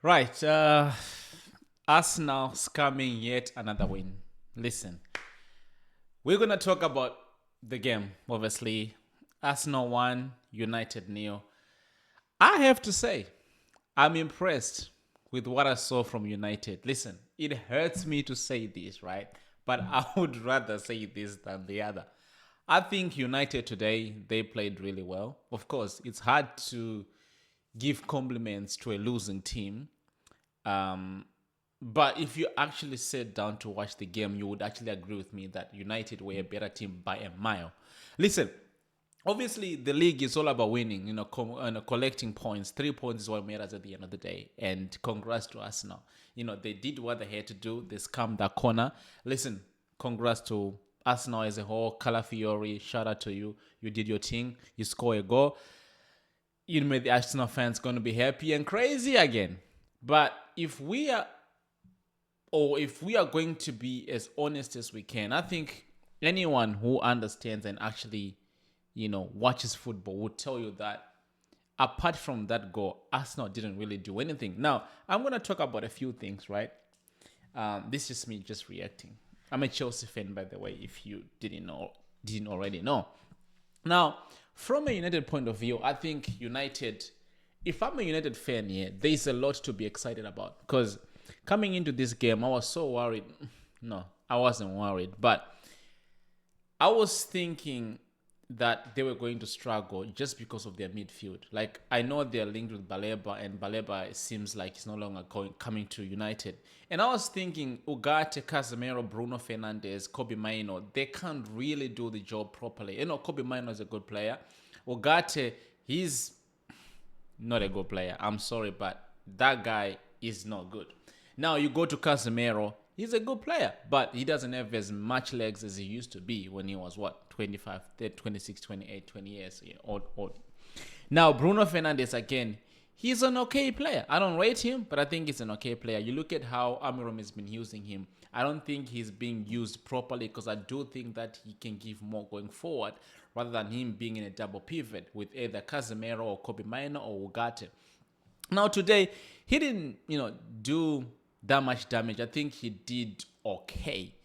Right. Arsenal scamming yet another win. Listen, we're going to talk about the game, obviously. Arsenal won, United nil. I have to say, I'm impressed with what I saw from United. Listen, it hurts me to say this, right? But I would rather say this than the other. I think United today, they played really well. Of course, it's hard to give compliments to a losing team. Um, but if you actually sit down to watch the game, you would actually agree with me that United were a better team by a mile. Listen, obviously the league is all about winning, collecting points. 3 points is what matters at the end of the day. And congrats to Arsenal. They did what they had to do. They scammed that corner. Listen, congrats to Arsenal as a whole. Calafiori, shout out to you. You did your thing. You score a goal. You made the Arsenal fans going to be happy and crazy again. But if we are going to be as honest as we can, I think anyone who understands and actually, watches football would tell you that apart from that goal, Arsenal didn't really do anything. Now, I'm going to talk about a few things, right? This is just me just reacting. I'm a Chelsea fan, by the way, if you didn't already know. Now, from a United point of view, I think United, if I'm a United fan here, there's a lot to be excited about. Because coming into this game, I was so worried. No, I wasn't worried. But I was thinking that they were going to struggle just because of their midfield. Like, I know they're linked with Baleba, and Baleba seems like he's no longer coming to United. And I was thinking, Ugarte, Casemiro, Bruno Fernandes, Kobe Maino, they can't really do the job properly. Kobe Maino is a good player. Ugarte, he's not a good player. I'm sorry, but that guy is not good. Now you go to Casemiro. He's a good player, but he doesn't have as much legs as he used to be when he was, 25, 26, 28, 20 years old. Now, Bruno Fernandes, again, he's an okay player. I don't rate him, but I think he's an okay player. You look at how Amirom has been using him. I don't think he's being used properly because I do think that he can give more going forward rather than him being in a double pivot with either Casemiro or Kobe Mino or Ugarte. Now, today, he didn't, do that much damage. I think he did okay.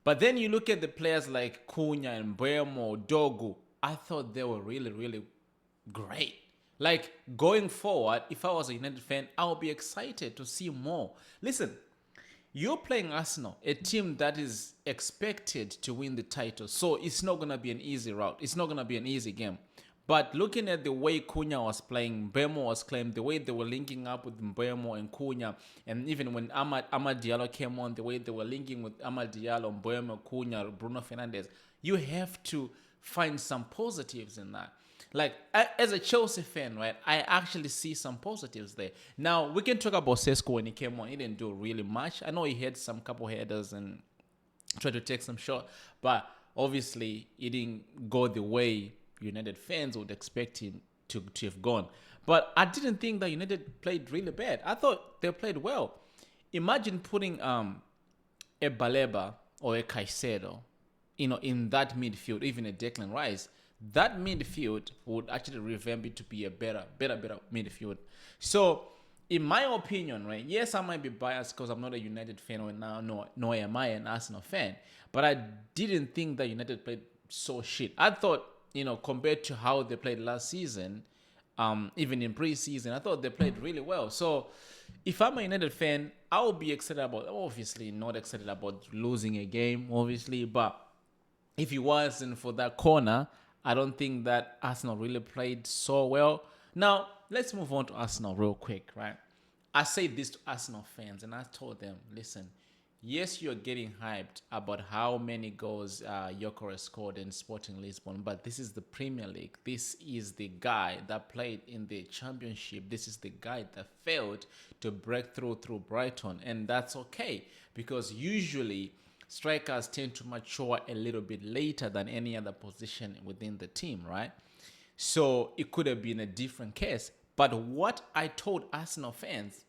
But then you look at the players like Cunha and Mbeumo, Dogu. I thought they were really, really great. Like, going forward, if I was a United fan, I would be excited to see more. Listen, you're playing Arsenal, a team that is expected to win the title. So it's not going to be an easy route. It's not going to be an easy game. But looking at the way Cunha was playing, Mbeumo was claimed, the way they were linking up with Mbeumo and Cunha, and even when Amad Diallo came on, the way they were linking with Amad Diallo, Mbeumo, Cunha, Bruno Fernandes, you have to find some positives in that. Like, as a Chelsea fan, right, I actually see some positives there. Now, we can talk about Sesko when he came on. He didn't do really much. I know he had some couple headers and tried to take some shot, but obviously it didn't go the way United fans would expect him to have gone. But I didn't think that United played really bad. I thought they played well. Imagine putting a Baleba or a Caicedo, in that midfield, even a Declan Rice. That midfield would actually revamp it to be a better midfield. So, in my opinion, right, yes, I might be biased because I'm not a United fan right now, nor am I an Arsenal fan. But I didn't think that United played so shit. I thought, compared to how they played last season, even in preseason, I thought they played really well. So, if I'm a United fan, I will be excited about, obviously not excited about losing a game, obviously, but if it wasn't for that corner, I don't think that Arsenal really played so well. Now, let's move on to Arsenal real quick, right? I say this to Arsenal fans, and I told them, listen, yes, you're getting hyped about how many goals Gyökeres scored in Sporting Lisbon, but this is the Premier League. This is the guy that played in the Championship. This is the guy that failed to break through Brighton, and that's okay because usually strikers tend to mature a little bit later than any other position within the team, right? So it could have been a different case. But what I told Arsenal fans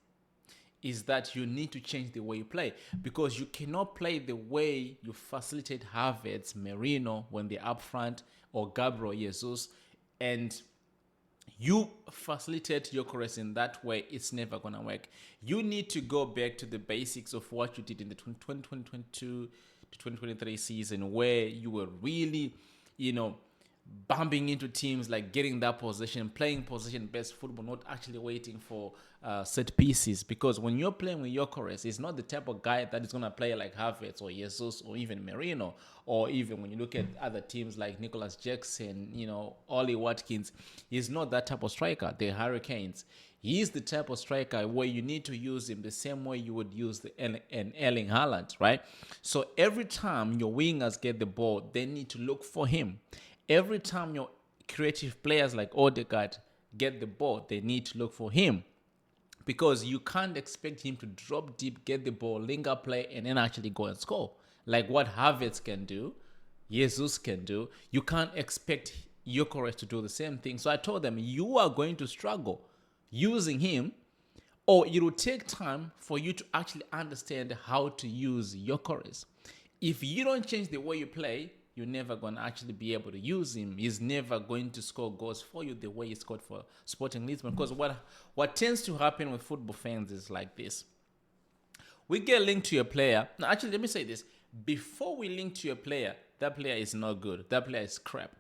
is that you need to change the way you play because you cannot play the way you facilitate Havertz, Merino when they're up front, or Gabriel Jesus, and you facilitate your chorus in that way, it's never going to work. You need to go back to the basics of what you did in the 2022 to 2023 season, where you were really, you know, bumping into teams, like getting that possession, playing possession based football, not actually waiting for set pieces. Because when you're playing with Gyökeres, he's not the type of guy that is going to play like Havertz or Jesus or even Merino, or even when you look at other teams like Nicholas Jackson, you know, Ollie Watkins. He's not that type of striker. The Hurricanes. He's the type of striker where you need to use him the same way you would use an Erling Haaland, right? So every time your wingers get the ball, they need to look for him. Every time your creative players like Odegaard get the ball, they need to look for him, because you can't expect him to drop deep, get the ball, linger play, and then actually go and score. Like what Havertz can do, Jesus can do. You can't expect Gyökeres to do the same thing. So I told them, you are going to struggle using him, or it will take time for you to actually understand how to use Gyökeres. If you don't change the way you play, you're never going to actually be able to use him. He's never going to score goals for you the way he scored for Sporting Lisbon. Because what tends to happen with football fans is like this. We get linked to a player. Now, actually, let me say this. Before we link to a player, that player is not good. That player is crap.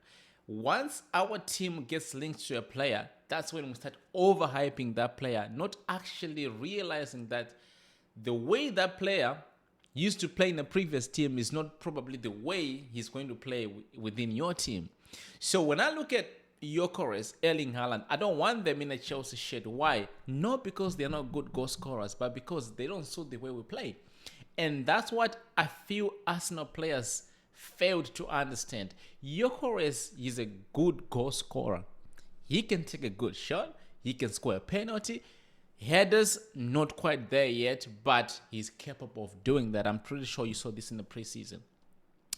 Once our team gets linked to a player, that's when we start overhyping that player, not actually realizing that the way that player used to play in the previous team is not probably the way he's going to play within your team. So when I look at Gyökeres, Erling Haaland, I don't want them in a Chelsea shed. Why? Not because they're not good goal scorers, but because they don't suit the way we play. And that's what I feel Arsenal players failed to understand. Gyökeres is a good goal scorer. He can take a good shot. He can score a penalty. Headers, not quite there yet, but he's capable of doing that. I'm pretty sure you saw this in the preseason.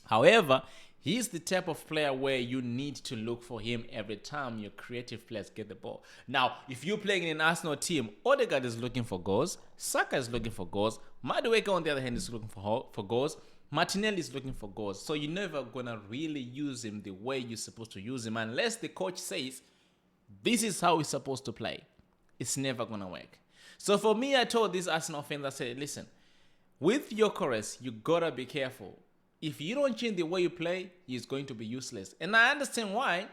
However, he's the type of player where you need to look for him every time your creative players get the ball. Now, if you're playing in an Arsenal team, Odegaard is looking for goals, Saka is looking for goals, Madueke on the other hand is looking for goals, Martinelli is looking for goals. So you're never going to really use him the way you're supposed to use him unless the coach says, this is how he's supposed to play. It's never going to work. So for me, I told these Arsenal fans, I said, listen, with Gyökeres, you got to be careful. If you don't change the way you play, he's going to be useless. And I understand why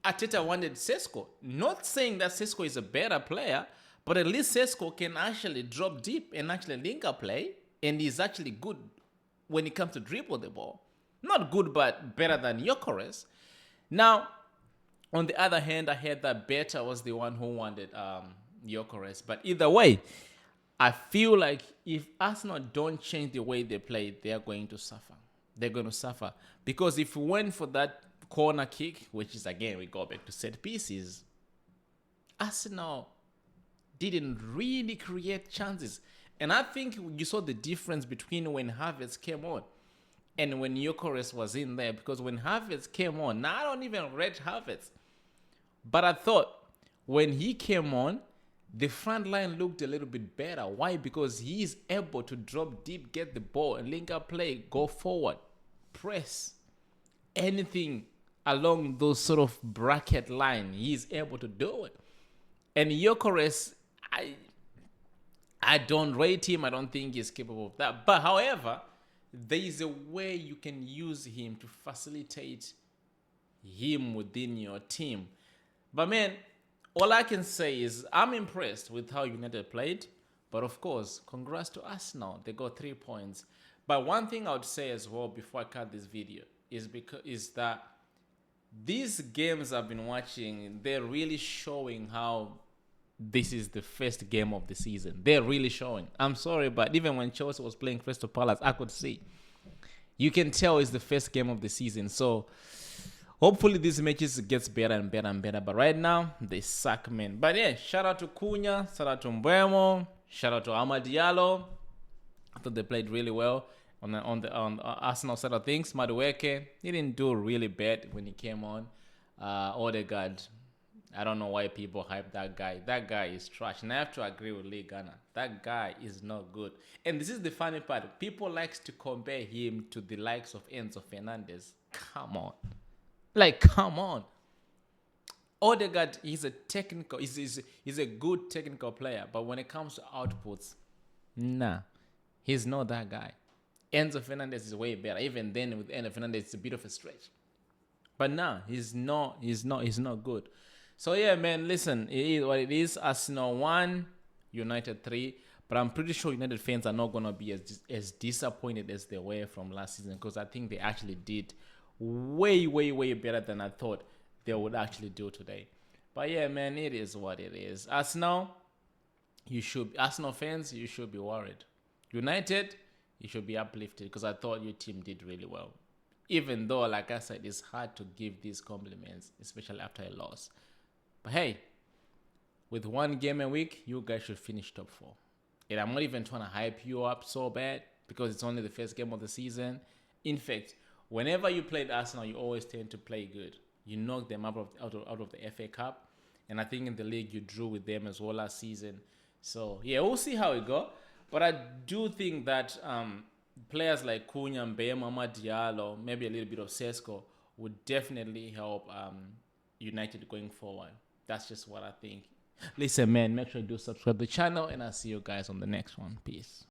Arteta wanted Sesko. Not saying that Sesko is a better player, but at least Sesko can actually drop deep and actually link up play. And he's actually good when it comes to dribble the ball. Not good, but better than Gyökeres. Now, on the other hand, I heard that Beta was the one who wanted Gyökeres. But either way, I feel like if Arsenal don't change the way they play, they are going to suffer. They're going to suffer. Because if we went for that corner kick, which is, again, we go back to set pieces, Arsenal didn't really create chances. And I think you saw the difference between when Havertz came on and when Gyökeres was in there. Because when Havertz came on, now I don't even rate Havertz, but I thought when he came on, the front line looked a little bit better. Why? Because he is able to drop deep, get the ball, and link up play, go forward, press, anything along those sort of bracket line. He's able to do it. And Gyökeres, I don't rate him. I don't think he's capable of that. But however, there is a way you can use him to facilitate him within your team. But man, all I can say is I'm impressed with how United played. But of course, congrats to Arsenal. They got 3 points. But one thing I would say as well before I cut this video is that these games I've been watching, they're really showing how this is the first game of the season. They're really showing. I'm sorry, but even when Chelsea was playing Crystal Palace, I could see. You can tell it's the first game of the season. So hopefully these matches gets better and better and better. But right now, they suck, man. But yeah, shout out to Cunha, shout out to Mbeumo, shout out to Amad Diallo. I thought they played really well on the Arsenal side of things. Madueke, he didn't do really bad when he came on. Odegaard, I don't know why people hype that guy. That guy is trash. And I have to agree with Lee Gunner. That guy is not good. And this is the funny part. People likes to compare him to the likes of Enzo Fernandez. Come on. Like, come on. Odegaard, he's a good technical player, but when it comes to outputs, nah, he's not that guy. Enzo Fernandez is way better. Even then, with Enzo Fernandez, it's a bit of a stretch. But nah, he's not good. So yeah, man, listen, it is what it is. Arsenal 1, United 3. But I'm pretty sure United fans are not gonna be as disappointed as they were from last season, because I think they actually did way better than I thought they would actually do today. But yeah, man, it is what it is. Arsenal fans, you should be worried. United, you should be uplifted, because I thought your team did really well. Even though, like I said, it's hard to give these compliments, especially after a loss. But hey, with one game a week, you guys should finish top 4. And I'm not even trying to hype you up so bad, because it's only the first game of the season. In fact, whenever you played Arsenal, you always tend to play good. You knocked them out of the FA Cup. And I think in the league, you drew with them as well last season. So, yeah, we'll see how it goes. But I do think that players like Cunha, Mbeumo, Diallo, maybe a little bit of Sesko would definitely help United going forward. That's just what I think. Listen, man, make sure you do subscribe to the channel, and I'll see you guys on the next one. Peace.